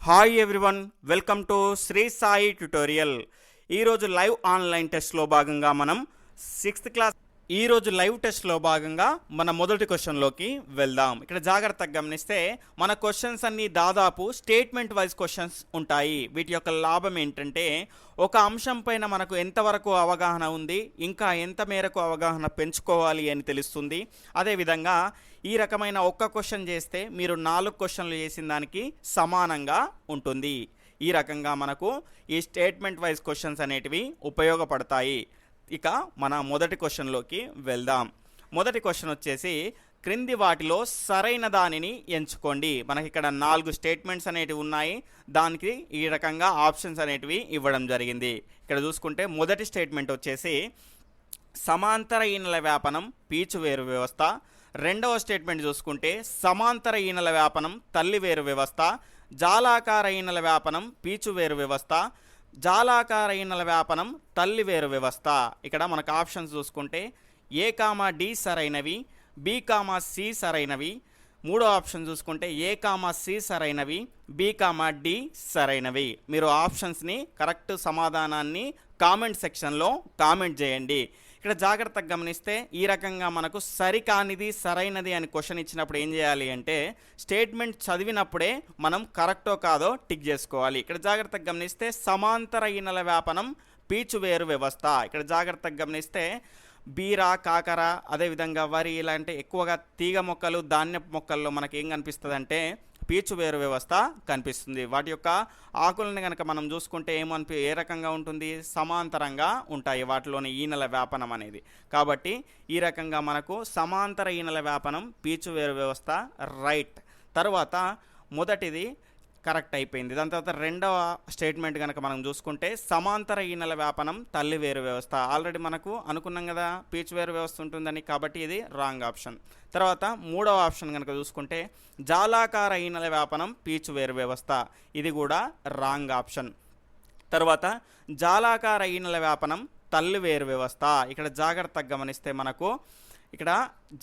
Hi everyone, welcome to Sri Sai tutorial. ఈరోజు live online టెస్ట్లో భాగంగా మనం సిక్స్త్ క్లాస్ మన మొదటి క్వశ్చన్లోకి వెళ్దాం. ఇక్కడ జాగ్రత్తగా గమనిస్తే మన క్వశ్చన్స్ అన్నీ దాదాపు స్టేట్మెంట్ వైజ్ క్వశ్చన్స్ ఉంటాయి. వీటి యొక్క లాభం ఏంటంటే ఒక అంశం పైన మనకు ఎంతవరకు అవగాహన ఉంది, ఇంకా ఎంత మేరకు అవగాహన పెంచుకోవాలి అని తెలుస్తుంది. అదేవిధంగా ఈ రకమైన ఒక్క క్వశ్చన్ చేస్తే మీరు 4 క్వశ్చన్లు చేసిన దానికి సమానంగా ఉంటుంది. ఈ రకంగా మనకు ఈ స్టేట్మెంట్ వైజ్ క్వశ్చన్స్ అనేటివి ఉపయోగపడతాయి. ఇక మన మొదటి క్వశ్చన్లోకి వెళ్దాం. మొదటి క్వశ్చన్ వచ్చేసి క్రింది వాటిలో సరైన దానిని ఎంచుకోండి. మనకి ఇక్కడ 4 స్టేట్మెంట్స్ అనేటివి ఉన్నాయి. దానికి ఈ రకంగా ఆప్షన్స్ అనేటివి ఇవ్వడం జరిగింది. ఇక్కడ చూసుకుంటే మొదటి స్టేట్మెంట్ వచ్చేసి సమాంతర ఈనెల వ్యాపనం పీచువేరు వ్యవస్థ. రెండవ స్టేట్మెంట్ చూసుకుంటే సమాంతర ఈనెల వ్యాపనం తల్లివేరు వ్యవస్థ. జాలాకార ఈనెల వ్యాపనం పీచువేరు వ్యవస్థ. జాలాకార ఈనెల వ్యాపనం తల్లివేరు వ్యవస్థ. ఇక్కడ మనకు ఆప్షన్స్ చూసుకుంటే ఏ కామా డి సరైనవి, బి కామా సి సరైనవి. మూడో ఆప్షన్ చూసుకుంటే ఏ కామా సి సరైనవి, బి కామా డి సరైనవి. మీరు ఆప్షన్స్ని కరెక్ట్ సమాధానాన్ని కామెంట్ సెక్షన్లో కామెంట్ చేయండి. ఇక్కడ జాగ్రత్తగా గమనిస్తే ఈ రకంగా మనకు సరికానిది సరైనది అని క్వశ్చన్ ఇచ్చినప్పుడు ఏం చేయాలి అంటే స్టేట్మెంట్ చదివినప్పుడే మనం కరెక్టో కాదో టిక్ చేసుకోవాలి. ఇక్కడ జాగ్రత్తగా గమనిస్తే సమాంతర ఈనెల వ్యాపనం పీచువేరు వ్యవస్థ. ఇక్కడ జాగ్రత్తగా గమనిస్తే బీర, కాకర, అదేవిధంగా వరి ఇలాంటి ఎక్కువగా తీగ మొక్కలు, ధాన్యపు మొక్కల్లో మనకి ఏం కనిపిస్తుంది అంటే పీచువేరు వ్యవస్థ కనిపిస్తుంది. వాటి యొక్క ఆకులను కనుక మనం చూసుకుంటే ఏ రకంగా ఉంటుంది, సమాంతరంగా ఉంటాయి వాటిలోని ఈనెల వ్యాపనం అనేది. కాబట్టి ఈ రకంగా మనకు సమాంతర ఈనెల వ్యాపనం పీచువేరు వ్యవస్థ రైట్. తర్వాత మొదటిది కరెక్ట్ అయిపోయింది. దాని తర్వాత రెండవ స్టేట్మెంట్ కనుక మనం చూసుకుంటే సమాంతర ఈనెల వ్యాపనం తల్లివేరు వ్యవస్థ. ఆల్రెడీ మనకు అనుకున్నాం కదా పీచువేరు వ్యవస్థ ఉంటుందని, కాబట్టి ఇది రాంగ్ ఆప్షన్. తర్వాత మూడవ ఆప్షన్ కనుక చూసుకుంటే జాలాకార ఈనెల వ్యాపనం పీచువేరు వ్యవస్థ. ఇది కూడా రాంగ్ ఆప్షన్. తర్వాత జాలాకార ఈనెల వ్యాపనం తల్లివేరు వ్యవస్థ. ఇక్కడ జాగ్రత్తగా గమనిస్తే మనకు ఇక్కడ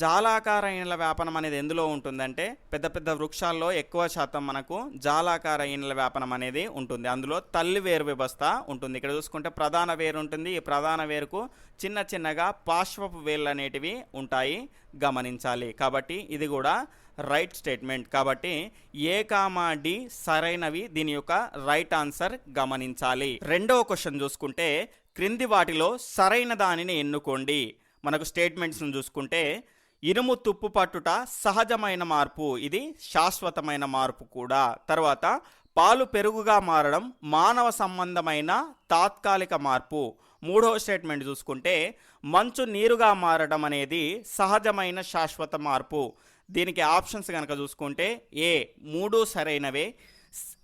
జాలాకార ఈనెల వ్యాపనం అనేది ఎందులో ఉంటుందంటే పెద్ద పెద్ద వృక్షాల్లో ఎక్కువ శాతం మనకు జాలాకార ఈనెల వ్యాపనం అనేది ఉంటుంది. అందులో తల్లివేరు వ్యవస్థ ఉంటుంది. ఇక్కడ చూసుకుంటే ప్రధాన వేరు ఉంటుంది. ఈ ప్రధాన వేరుకు చిన్న చిన్నగా పార్శ్వపు వేళ్ళు అనేటివి ఉంటాయి, గమనించాలి. కాబట్టి ఇది కూడా రైట్ స్టేట్మెంట్. కాబట్టి ఏ కామా డి సరైనవి, దీని యొక్క రైట్ ఆన్సర్ గమనించాలి. రెండవ క్వశ్చన్ చూసుకుంటే క్రింది వాటిలో సరైన దానిని ఎన్నుకోండి. మనకు స్టేట్మెంట్స్ను చూసుకుంటే ఇనుము తుప్పు పట్టుట సహజమైన మార్పు, ఇది శాశ్వతమైన మార్పు కూడా. తర్వాత పాలు పెరుగుగా మారడం మానవ సంబంధమైన తాత్కాలిక మార్పు. మూడవ స్టేట్మెంట్ చూసుకుంటే మంచు నీరుగా మారడం అనేది సహజమైన శాశ్వత మార్పు. దీనికి ఆప్షన్స్ కనుక చూసుకుంటే ఏ 3 సరైనవే.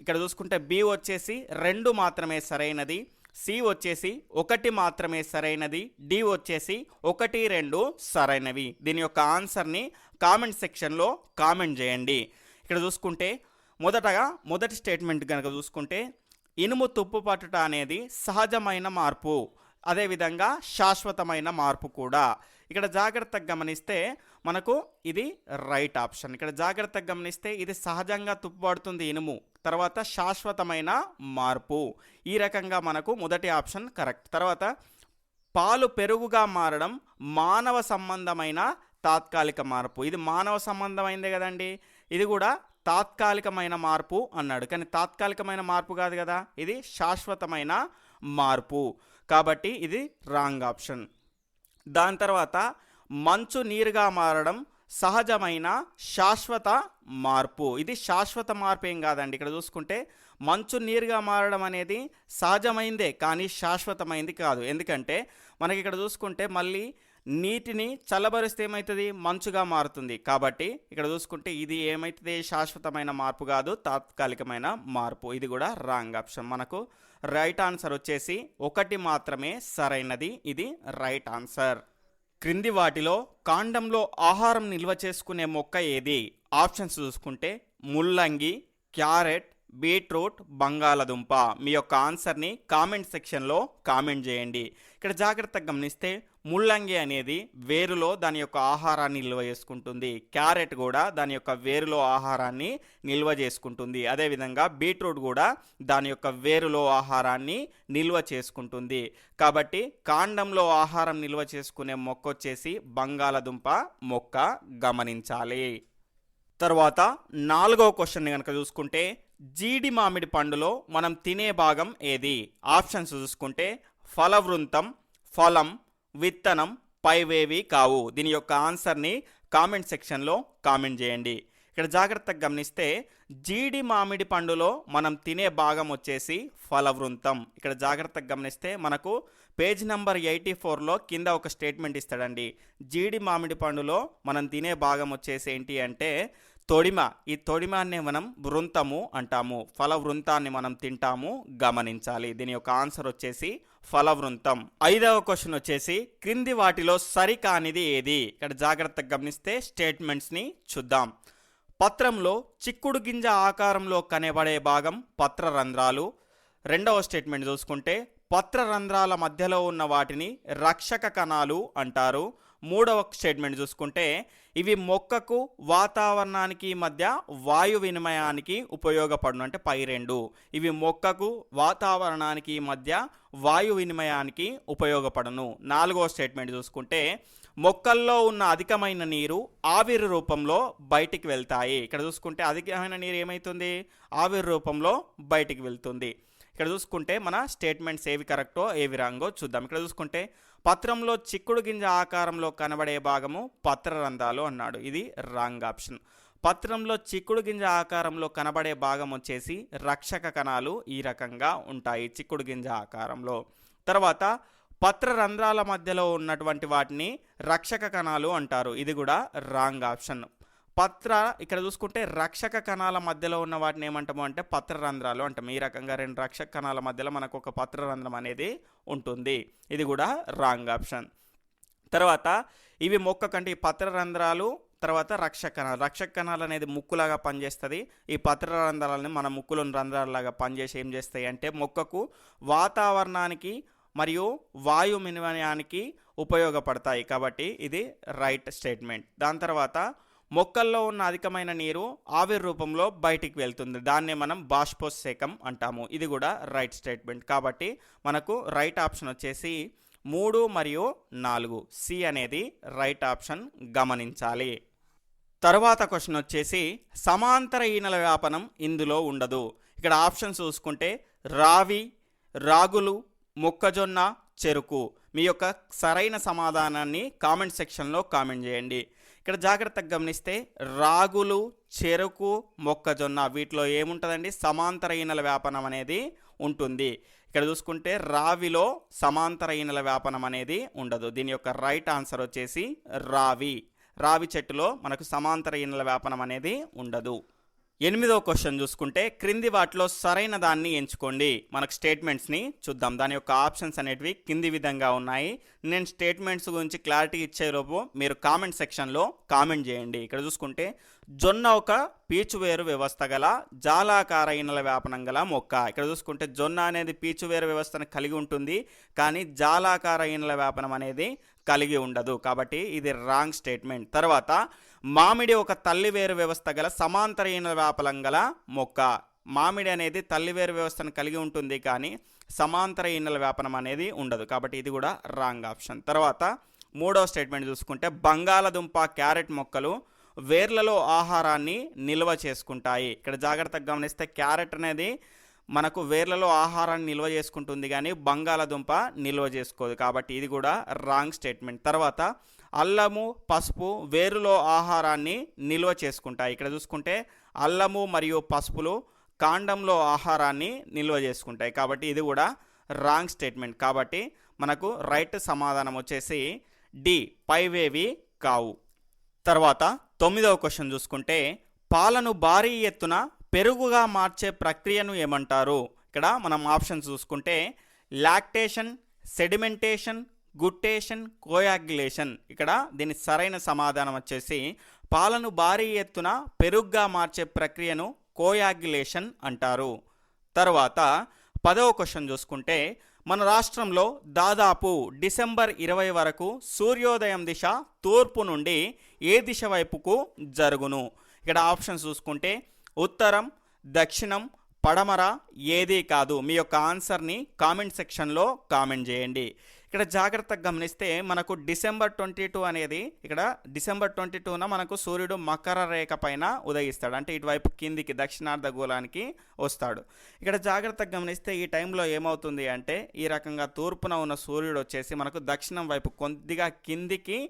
ఇక్కడ చూసుకుంటే బి వచ్చేసి 2 మాత్రమే సరైనది, సి వచ్చేసి 1 మాత్రమే సరైనది, డి వచ్చేసి 1, 2 సరైనవి. దీని యొక్క ఆన్సర్ని కామెంట్ సెక్షన్లో కామెంట్ చేయండి. ఇక్కడ చూసుకుంటే మొదటి స్టేట్మెంట్ కనుక చూసుకుంటే ఇనుము తుప్పు పట్టుట అనేది సహజమైన మార్పు, అదేవిధంగా శాశ్వతమైన మార్పు కూడా. ఇక్కడ జాగ్రత్తగా గమనిస్తే మనకు ఇది రైట్ ఆప్షన్. ఇక్కడ జాగ్రత్తగా గమనిస్తే ఇది సహజంగా తుప్పుపడుతుంది ఇనుము, తర్వాత శాశ్వతమైన మార్పు. ఈ రకంగా మనకు మొదటి ఆప్షన్ కరెక్ట్. తర్వాత పాలు పెరుగుగా మారడం మానవ సంబంధమైన తాత్కాలిక మార్పు. ఇది మానవ సంబంధమైందే కదండి, ఇది కూడా తాత్కాలికమైన మార్పు అన్నాడు. కానీ తాత్కాలికమైన మార్పు కాదు కదా, ఇది శాశ్వతమైన మార్పు. కాబట్టి ఇది రాంగ్ ఆప్షన్. దాని తర్వాత మంచు నీరుగా మారడం సహజమైన శాశ్వత మార్పు. ఇది శాశ్వత మార్పు ఏం కాదండి. ఇక్కడ చూసుకుంటే మంచు నీరుగా మారడం అనేది సహజమైందే కానీ శాశ్వతమైంది కాదు. ఎందుకంటే మనకి ఇక్కడ చూసుకుంటే మళ్ళీ నీటిని చల్లబరిస్తే ఏమవుతుంది, మంచుగా మారుతుంది. కాబట్టి ఇక్కడ చూసుకుంటే ఇది ఏమవుతుంది, శాశ్వతమైన మార్పు కాదు, తాత్కాలికమైన మార్పు. ఇది కూడా రాంగ్ ఆప్షన్. మనకు రైట్ ఆన్సర్ వచ్చేసి 1 మాత్రమే సరైనది. ఇది రైట్ ఆన్సర్. క్రింది వాటిలో కాండంలో ఆహారం నిల్వ చేసుకునే మొక్క ఏది? ఆప్షన్స్ చూసుకుంటే ముల్లంగి, క్యారెట్, బీట్రూట్, బంగాళదుంప. మీ యొక్క ఆన్సర్ని కామెంట్ సెక్షన్లో కామెంట్ చేయండి. ఇక్కడ జాగ్రత్తగా గమనిస్తే ముల్లంగి అనేది వేరులో దాని యొక్క ఆహారాన్ని నిల్వ చేసుకుంటుంది. క్యారెట్ కూడా దాని యొక్క వేరులో ఆహారాన్ని నిల్వ చేసుకుంటుంది. అదేవిధంగా బీట్రూట్ కూడా దాని యొక్క వేరులో ఆహారాన్ని నిల్వ చేసుకుంటుంది. కాబట్టి కాండంలో ఆహారం నిల్వ చేసుకునే మొక్క వచ్చేసి బంగాళదుంప మొక్క, గమనించాలి. తర్వాత 4వ క్వశ్చన్ కనుక చూసుకుంటే జీడి మామిడి పండులో మనం తినే భాగం ఏది? ఆప్షన్స్ చూసుకుంటే ఫలవృంతం, ఫలం, విత్తనం, పైవేవి కావు. దీని యొక్క ఆన్సర్ని కామెంట్ సెక్షన్లో కామెంట్ చేయండి. ఇక్కడ జాగ్రత్తగా గమనిస్తే జీడి మామిడి పండులో మనం తినే భాగం వచ్చేసి ఫలవృంతం. ఇక్కడ జాగ్రత్తగా గమనిస్తే మనకు పేజ్ నెంబర్ 84లో కింద ఒక స్టేట్మెంట్ ఇస్తాడండి. జీడి మామిడి పండులో మనం తినే భాగం వచ్చేసి ఏంటి అంటే తొడిమ. ఈ తొడిమాన్నే మనం వృంతము అంటాము. ఫల వృంతాన్ని మనం తింటాము, గమనించాలి. దీని యొక్క ఆన్సర్ వచ్చేసి ఫలవృంతం. 5వ క్వశ్చన్ వచ్చేసి క్రింది వాటిలో సరికానిది ఏది? ఇక్కడ జాగ్రత్తగా గమనిస్తే స్టేట్మెంట్స్ని చూద్దాం. పత్రంలో చిక్కుడు గింజ ఆకారంలో కనబడే భాగం పత్రరంధ్రాలు. 2వ స్టేట్మెంట్ చూసుకుంటే పత్రరంధ్రాల మధ్యలో ఉన్న వాటిని రక్షక కణాలు అంటారు. 3వ స్టేట్మెంట్ చూసుకుంటే ఇవి మొక్కకు వాతావరణానికి మధ్య వాయు వినిమయానికి ఉపయోగపడును. అంటే పై రెండు ఇవి మొక్కకు వాతావరణానికి మధ్య వాయు వినిమయానికి ఉపయోగపడును. 4వ స్టేట్మెంట్ చూసుకుంటే మొక్కల్లో ఉన్న అధికమైన నీరు ఆవిరి రూపంలో బయటికి వెళ్తాయి. ఇక్కడ చూసుకుంటే అధికమైన నీరు ఏమవుతుంది? ఆవిరి రూపంలో బయటికి వెళ్తుంది. ఇక్కడ చూసుకుంటే మన స్టేట్మెంట్స్ ఏవి కరెక్టో ఏవి రాంగో చూద్దాం. ఇక్కడ చూసుకుంటే పత్రంలో చిక్కుడు గింజ ఆకారంలో కనబడే భాగము పత్రరంధ్రాలు అన్నాడు. ఇది రాంగ్ ఆప్షన్. పత్రంలో చిక్కుడు గింజ ఆకారంలో కనబడే భాగం వచ్చేసి రక్షక కణాలు ఈ రకంగా ఉంటాయి చిక్కుడు గింజ ఆకారంలో. తర్వాత పత్రరంధ్రాల మధ్యలో ఉన్నటువంటి వాటిని రక్షక కణాలు అంటారు. ఇది కూడా రాంగ్ ఆప్షన్. ఇక్కడ చూసుకుంటే రక్షక కణాల మధ్యలో ఉన్న వాటిని ఏమంటాము అంటే పత్రరంధ్రాలు అంటాం. ఈ రకంగా 2 రక్షక కణాల మధ్యలో మనకు ఒక పత్రరంధ్రం అనేది ఉంటుంది. ఇది కూడా రాంగ్ ఆప్షన్. తర్వాత ఇవి మొక్క కంటే ఈ పత్రరంధ్రాలు, తర్వాత రక్షక కణాలు అనేది ముక్కులాగా పనిచేస్తుంది. ఈ పత్రరంధ్రాలని మన ముక్కులోని రంధ్రాలలాగా పనిచేసి ఏం చేస్తాయి అంటే మొక్కకు వాతావరణానికి మరియు వాయు వినిమయానికి ఉపయోగపడతాయి. కాబట్టి ఇది రైట్ స్టేట్మెంట్. దాని తర్వాత మొక్కల్లో ఉన్న అధికమైన నీరు ఆవిరి రూపంలో బయటికి వెళ్తుంది. దాన్నే మనం బాష్పోత్సేకం అంటాము. ఇది కూడా రైట్ స్టేట్మెంట్. కాబట్టి మనకు రైట్ ఆప్షన్ వచ్చేసి 3 మరియు 4 సి అనేది రైట్ ఆప్షన్, గమనించాలి. తర్వాత క్వశ్చన్ వచ్చేసి సమాంతర ఈనెల వ్యాపనం ఇందులో ఉండదు. ఇక్కడ ఆప్షన్స్ చూసుకుంటే రావి, రాగులు, మొక్కజొన్న, చెరుకు. మీ యొక్క సరైన సమాధానాన్ని కామెంట్ సెక్షన్లో కామెంట్ చేయండి. ఇక్కడ జాగ్రత్తగా గమనిస్తే రాగులు, చెరుకు, మొక్కజొన్న వీటిలో ఏముంటుందండి? సమాంతర ఈనెల వ్యాపనం అనేది ఉంటుంది. ఇక్కడ చూసుకుంటే రావిలో సమాంతర ఈనెల వ్యాపనం అనేది ఉండదు. దీని యొక్క రైట్ ఆన్సర్ వచ్చేసి రావి చెట్టులో మనకు సమాంతర ఈనెల వ్యాపనం అనేది ఉండదు. 8వ క్వశ్చన్ చూసుకుంటే క్రింది వాటిలో సరైన దాన్ని ఎంచుకోండి. మనకు స్టేట్మెంట్స్ని చూద్దాం. దాని యొక్క ఆప్షన్స్ అనేటివి కింది విధంగా ఉన్నాయి. నేను స్టేట్మెంట్స్ గురించి క్లారిటీ ఇచ్చేలోపు మీరు కామెంట్ సెక్షన్లో కామెంట్ చేయండి. ఇక్కడ చూసుకుంటే జొన్న ఒక పీచువేరు వ్యవస్థ గల జాలాకార ఈనెల వ్యాపనం గల మొక్క. ఇక్కడ చూసుకుంటే జొన్న అనేది పీచువేరు వ్యవస్థను కలిగి ఉంటుంది, కానీ జాలాకార ఈనెల వ్యాపనం అనేది కలిగి ఉండదు. కాబట్టి ఇది రాంగ్ స్టేట్మెంట్. తర్వాత మామిడి ఒక తల్లివేరు వ్యవస్థ గల సమాంతర ఈనెల వ్యాపనం గల మొక్క. మామిడి అనేది తల్లివేరు వ్యవస్థను కలిగి ఉంటుంది, కానీ సమాంతర ఈనెల వ్యాపనం అనేది ఉండదు. కాబట్టి ఇది కూడా రాంగ్ ఆప్షన్. తర్వాత 3వ స్టేట్మెంట్ చూసుకుంటే బంగాళదుంప, క్యారెట్ మొక్కలు వేర్లలో ఆహారాన్ని నిల్వ చేసుకుంటాయి. ఇక్కడ జాగ్రత్తగా గమనిస్తే క్యారెట్ అనేది మనకు వేర్లలో ఆహారాన్ని నిల్వ చేసుకుంటుంది, కానీ బంగాళదుంప నిల్వ చేసుకోదు. కాబట్టి ఇది కూడా రాంగ్ స్టేట్మెంట్. తర్వాత అల్లము, పసుపు వేరులో ఆహారాన్ని నిల్వ చేసుకుంటాయి. ఇక్కడ చూసుకుంటే అల్లము మరియు పసుపులు కాండంలో ఆహారాన్ని నిల్వ చేసుకుంటాయి. కాబట్టి ఇది కూడా రాంగ్ స్టేట్మెంట్. కాబట్టి మనకు రైట్ సమాధానం వచ్చేసి డి, పైవేవి కావు. తర్వాత 9వ క్వశ్చన్ చూసుకుంటే పాలను భారీ ఎత్తున పెరుగుగా మార్చే ప్రక్రియను ఏమంటారు? ఇక్కడ మనం ఆప్షన్స్ చూసుకుంటే లాక్టేషన్, సెడిమెంటేషన్, గుట్టేషన్, కోయాగ్యులేషన్. ఇక్కడ దీని సరైన సమాధానం వచ్చేసి పాలను భారీ ఎత్తున పెరుగుగా మార్చే ప్రక్రియను కోయాగ్యులేషన్ అంటారు. తర్వాత 10వ క్వశ్చన్ చూసుకుంటే మన రాష్ట్రంలో దాదాపు డిసెంబర్ 20 వరకు సూర్యోదయం దిశ తూర్పు నుండి ఏ దిశ వైపుకు జరుగును? ఇక్కడ ఆప్షన్స్ చూసుకుంటే ఉత్తరం, దక్షిణం, పడమర, ఏదీ కాదు. మీ యొక్క ఆన్సర్ని కామెంట్ సెక్షన్లో కామెంట్ చేయండి. ఇక్కడ జాగ్రత్తగా గమనిస్తే మనకు డిసెంబర్ 22 అనేది, ఇక్కడ డిసెంబర్ 22న మనకు సూర్యుడు మకర రేఖ పైన ఉదయిస్తాడు. అంటే ఇటువైపు కిందికి దక్షిణార్ధగోళానికి వస్తాడు. ఇక్కడ జాగ్రత్తగా గమనిస్తే ఈ టైంలో ఏమవుతుంది అంటే ఈ రకంగా తూర్పున ఉన్న సూర్యుడు వచ్చేసి మనకు దక్షిణం వైపు కొద్దిగా కిందికి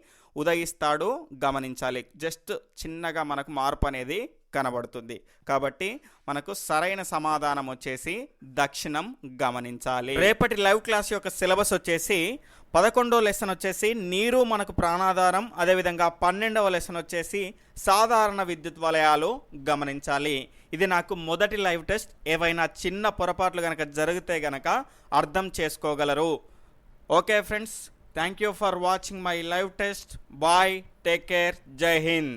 ఉదయిస్తాడు, గమనించాలి. జస్ట్ చిన్నగా మనకు మార్పు అనేది కనబడుతుంది. కాబట్టి మనకు సరైన సమాధానం వచ్చేసి దక్షిణం, గమనించాలి. రేపటి లైవ్ క్లాస్ యొక్క సిలబస్ వచ్చేసి 11వ లెసన్ వచ్చేసి నీరు మనకు ప్రాణాధారం, అదేవిధంగా 12వ లెసన్ వచ్చేసి సాధారణ విద్యుత్ వలయాలు, గమనించాలి. ఇది నాకు మొదటి లైవ్ టెస్ట్. ఏవైనా చిన్న పొరపాట్లు కనుక జరిగితే గనక అర్థం చేసుకోగలరు. Okay friends, thank you for watching my live test. Bye, take care, జై హింద్.